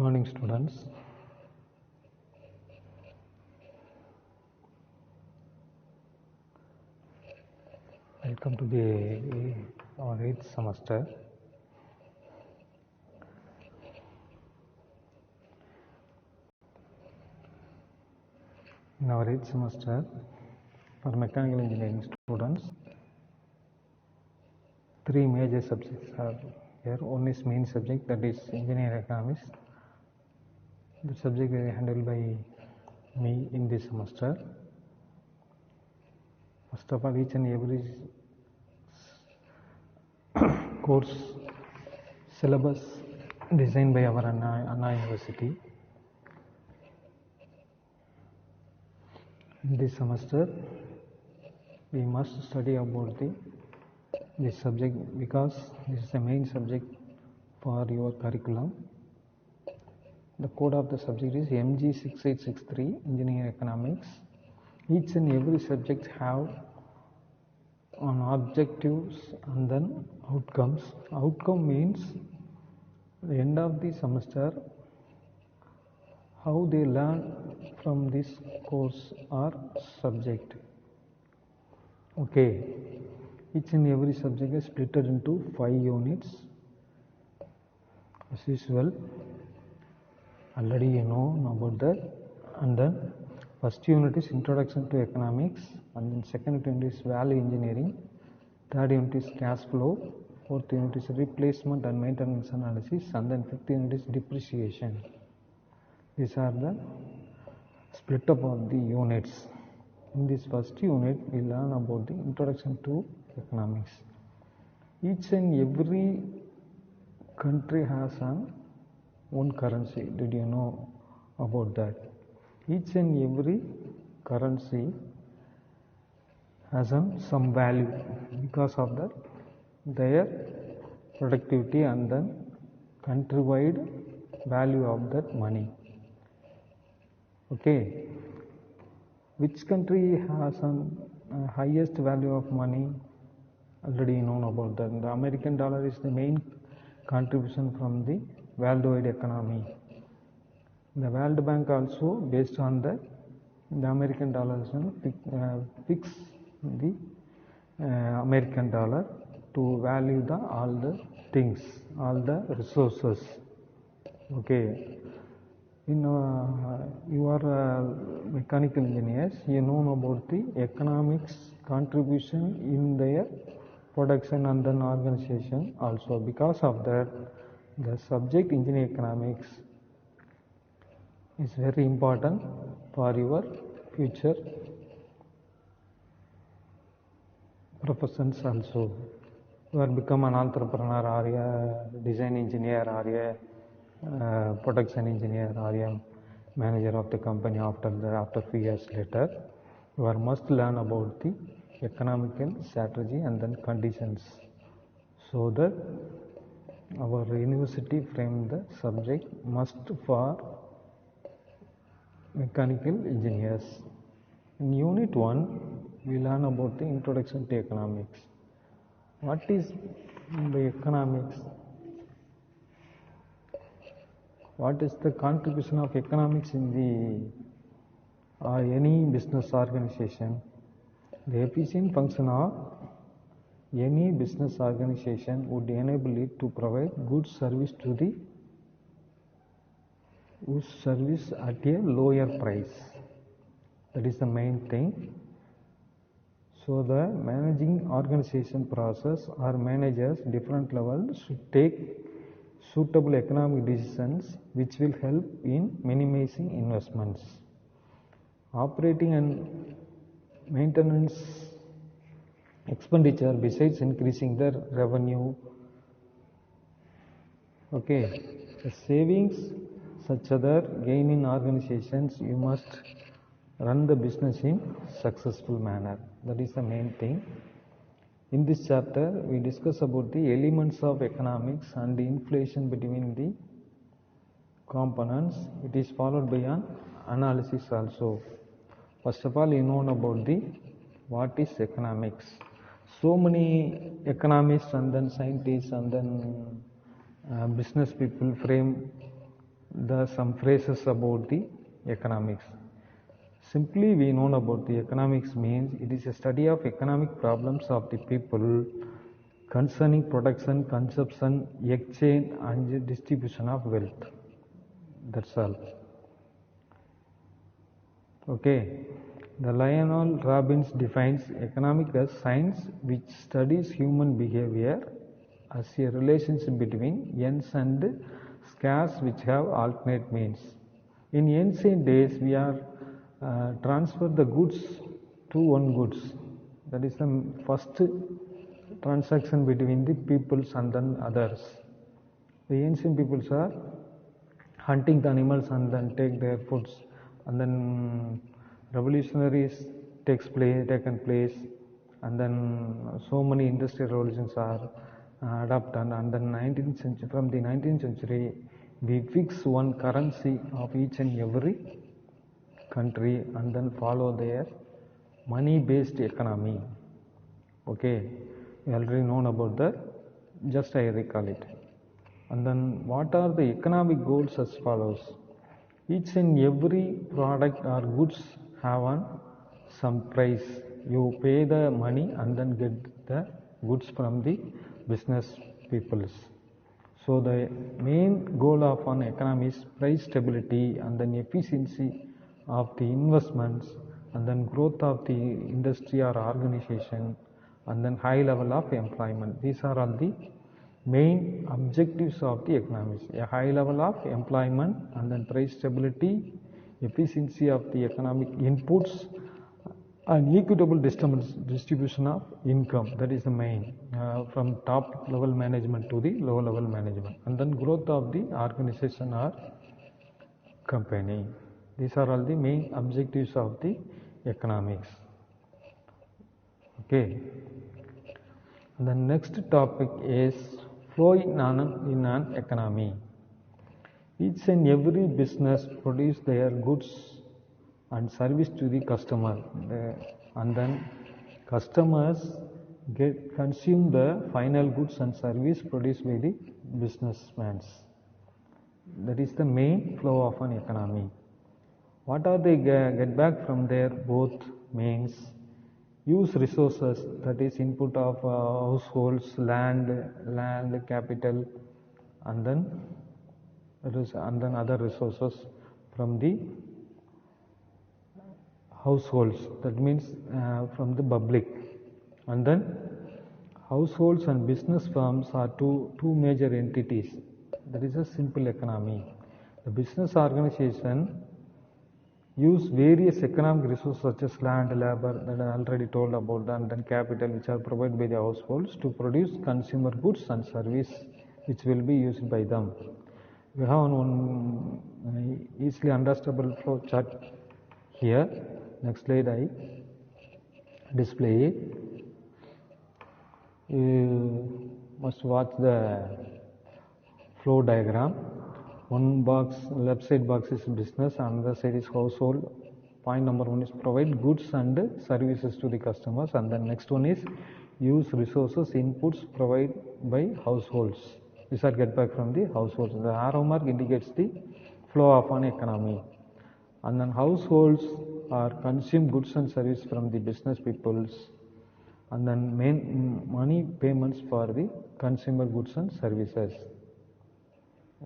Morning, students. Welcome to our 8th semester. In our 8th semester, for mechanical engineering students, 3 major subjects are here. One is main subject, that is engineering economics. The subject is handled by me in this semester. First of all, each and every course syllabus designed by our Anna University. In this semester, we must study about this subject because this is the main subject for your curriculum. The code of the subject is MG6863 Engineering Economics. Each and every subject have on objectives and then outcomes. Outcome means the end of the semester how they learn from this course or subject. Okay, each and every subject is split into 5 units. As usual, already you know about that. And then first unit is introduction to economics, and then second unit is value engineering, third unit is cash flow, fourth unit is replacement and maintenance analysis, and then fifth unit is depreciation. These are the split up of the units. In this first unit, we learn about the introduction to economics. Each and every country has one currency. Did you know about that? Each and every currency has some value because of that their productivity and then country-wide value of that money. Okay, which country has highest value of money? Already known about that. The American dollar is the main contribution from the worldwide economy. The World Bank also, based on the American dollar, fix the American dollar to value all the things, all the resources. Okay, you are mechanical engineers. You know about the economics contribution in their production and then organization also. Because of that, the subject engineering economics is very important for your future professions also. You are become an entrepreneur or a design engineer or a production engineer or a manager of the company after few years later. You are must learn about the economical strategy and then conditions, so that our university framed the subject must for mechanical engineers. In unit 1, we learn about the introduction to economics. What is the economics? What is the contribution of economics in the any business organization? The efficient function of any business organization would enable it to provide good service to the service at a lower price. That is the main thing. So the managing organization process or managers different levels should take suitable economic decisions which will help in minimizing investments. Operating and maintenance expenditure besides increasing their revenue. Okay, the savings such other gain in organizations, you must run the business in successful manner. That is the main thing. In this chapter, we discuss about the elements of economics and the inflation between the components. It is followed by an analysis also. First of all, you know about what is economics. So many economists and then scientists and then business people frame some phrases about the economics. Simply we know about the economics means it is a study of economic problems of the people concerning production, consumption, exchange and distribution of wealth. That's all. Okay. The Lionel Robbins defines economics as science which studies human behavior as a relationship between ends and scarce which have alternate means. In ancient days, we are transfer the goods to one goods. That is the first transaction between the peoples and then others. The ancient peoples are hunting the animals and then take their foods, and then revolutionaries taken place, and then so many industrial revolutions are adopted, and then 19th century, from the 19th century we fix one currency of each and every country and then follow their money based economy. Okay, you already known about that, just I recall it. And then what are the economic goals as follows? Each and every product or goods have some price. You pay the money and then get the goods from the business peoples. So the main goal of an economy is price stability and then efficiency of the investments and then growth of the industry or organization and then high level of employment. These are all the main objectives of the economics. A high level of employment and then price stability, efficiency of the economic inputs and equitable distribution of income. That is the main from top level management to the low level management, and then growth of the organization or company. These are all the main objectives of the economics. Okay. The next topic is flow in an economy. Each and every business produce their goods and service to the customer, and then customers consume the final goods and service produced by the businessmen. That is the main flow of an economy. What are they get back from their both means? Use resources, that is input of households, land, capital, and then other resources from the households. That means from the public, and then households and business firms are two major entities. That is a simple economy. The business organization use various economic resources such as land, labor, that I already told about, and then capital, which are provided by the households to produce consumer goods and service which will be used by them. We have one easily understandable flow chart here. Next slide I display it. You must watch the flow diagram. One box, left side box is business, another side is household. Point number 1 is provide goods and services to the customers, and the next one is use resources, inputs provided by households. These are get back from the households. The arrow mark indicates the flow of an economy. And then households are consume goods and services from the business peoples, and then main money payments for the consumer goods and services.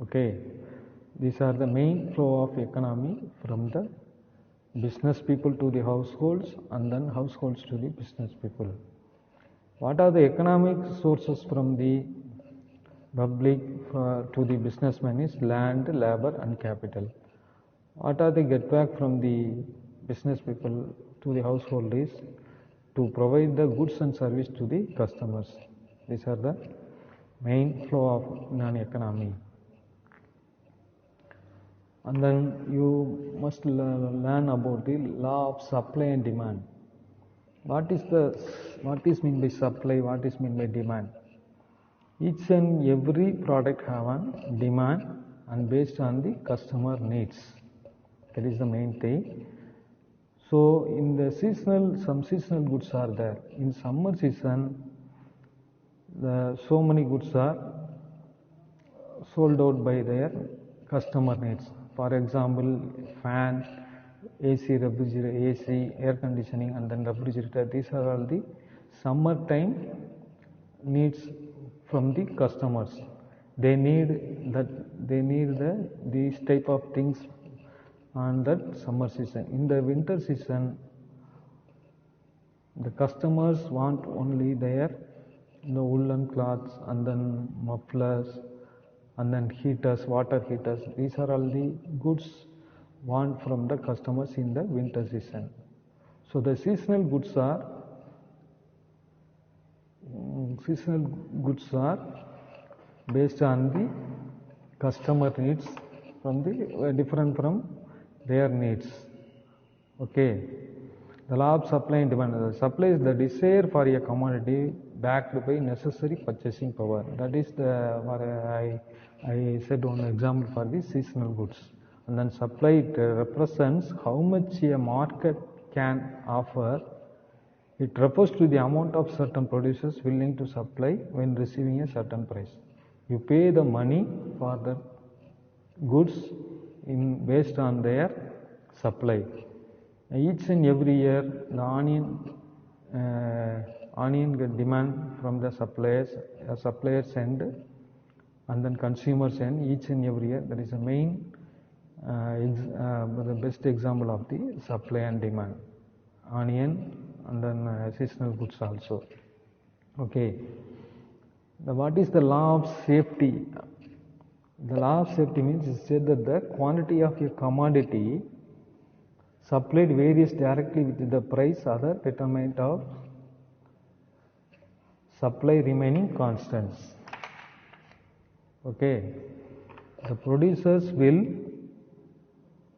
Okay, these are the main flow of economy from the business people to the households and then households to the business people. What are the economic sources from the public to the businessman is land, labor and capital. What are they get back from the business people to the household is to provide the goods and service to the customers. These are the main flow of non-economy. And then you must learn about the law of supply and demand. What is meant by supply? What is meant by demand? Each and every product have a demand and based on the customer needs. That is the main thing. So in the some seasonal goods are there. In summer season, so many goods are sold out by their customer needs. For example, fan, AC, refrigerator, AC, air conditioning, and then refrigerator. These are all the summertime needs from the customers. They need that. They need these type of things on that summer season. In the winter season, the customers want only their woolen cloths and then mufflers and then heaters, water heaters. These are all the goods want from the customers in the winter season. So the seasonal goods are based on the customer needs from the different from their needs. Okay. The law of supply and demand. Supply is the desire for a commodity backed by necessary purchasing power. That is I said one example for the seasonal goods. And then supply, it represents how much a market can offer. It refers to the amount of certain producers willing to supply when receiving a certain price. You pay the money for the goods based on their supply. Each and every year, the onion get demand from the suppliers end, and then consumers end. Each and every year, that is the main, the best example of the supply and demand. Onion and then seasonal goods also. Okay. What is the law of safety? The law of safety means it said that the quantity of a commodity supplied varies directly with the price other determinant of supply remaining constants. Okay. The producers will